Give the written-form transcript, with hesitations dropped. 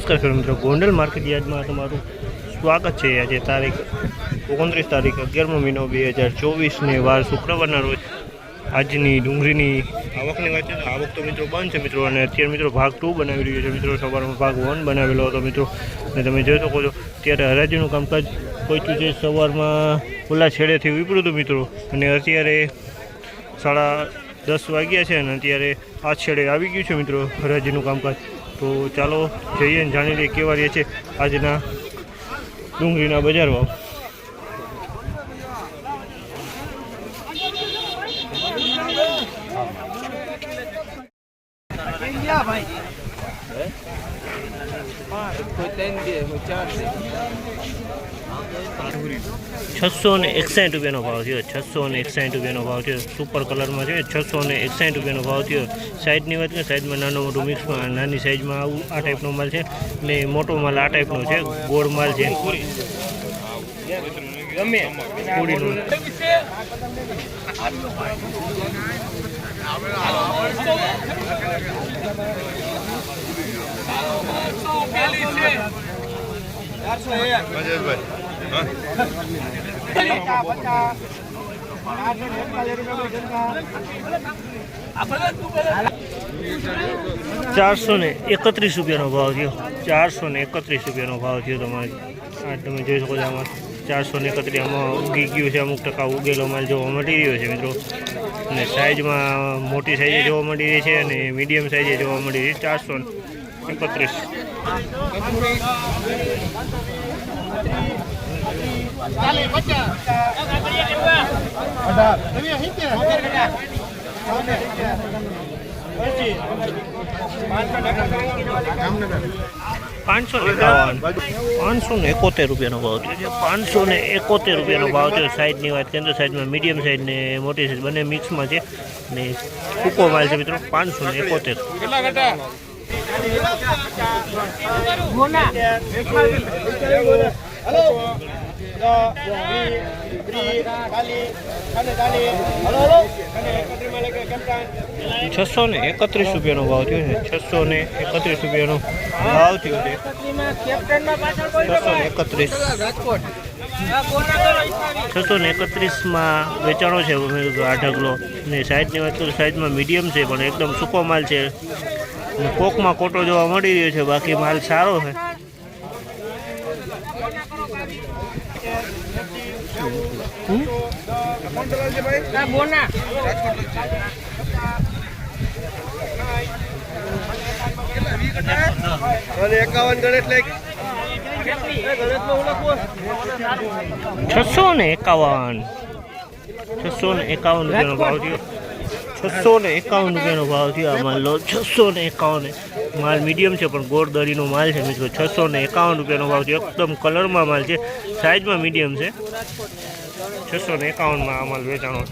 નમસ્કાર ખેડૂત મિત્રો, ગોંડલ માર્કેટ યાર્ડમાં તમારું સ્વાગત છે। આજે તારીખ 29 તારીખ 11મો મહિનો 2024 ને વાર શુક્રવારના રોજ આજની ડુંગળીની આવકની વાત છે। આવક તો મિત્રો બંધ છે મિત્રો, અને અત્યારે મિત્રો ભાગ 2 બનાવી રહ્યો છે મિત્રો। સવારમાં ભાગ 1 બનાવેલો હતો મિત્રો, અને તમે જોઈ શકો છો ત્યારે હરાજીનું કામકાજ પહોંચ્યું છે। સવારમાં ખુલ્લા છેડેથી ઉપડ્યું હતું મિત્રો, અને અત્યારે 10:30 વાગ્યા છે, અને અત્યારે આ છેડે આવી ગયું છે મિત્રો હરાજીનું કામકાજ। તો ચાલો જઈએ અને જાણી લઈએ કેવા રહે છે આજના ડુંગળીના બજાર ભાવ। ₹661 ભાવ થયો। 661 ભાવ થયો। સુપર કલરમાં છે 661 ભાવ થયો। સાઈઝની વાત કરીએ, સાઈઝમાં નાનો મોટો મિક્સમાં, નાની સાઈઝમાં આવું આ ટાઈપનો માલ છે, ને મોટો માલ આ ટાઈપનો છે, ગોળ માલ છે। ₹431 ભાવ થયો। ₹431 ભાવ થયો તમારે। આ તમે જોઈ શકો છો, આમાં 431 આમાં ઉગી ગયું છે, અમુક ટકા ઉગેલો માલ જોવા મળી રહ્યો છે મિત્રો। અને સાઈઝમાં મોટી સાઈઝે જોવા મળી રહી છે, અને મીડિયમ સાઈઝે જોવા મળી રહી છે। 431 ₹571 ભાવ થયો છે। ₹571 ભાવ થયો। સાઈઝની વાત કરીએ તો સાઈઝમાં મીડિયમ સાઈઝ ને મોટી સાઈઝ બંને મિક્સમાં છે, ને સૂકો માલ છે મિત્રો। 571 ₹631 ભાવ થયો છે। ₹631 ભાવ થયો છે। 631માં વેચાણો છે આ ઢગલો। ને સાઈઝની વાત કરું, સાઈઝમાં મીડિયમ છે, પણ એકદમ સૂકો માલ છે, અને કોકમાં કોટો જોવા મળી રહ્યો છે, બાકી માલ સારો છે। ₹651 ભાવ થયો। ₹651 ભાવ થયો। આ માલ લો 651 માલ મીડિયમ છે, પણ ગોળ દરીનો માલ છે મિત્રો। ₹651 ભાવ થયો। એકદમ કલરમાં માલ છે, સાઈઝમાં મીડિયમ છે। 651માં આ માલ વેચાણો।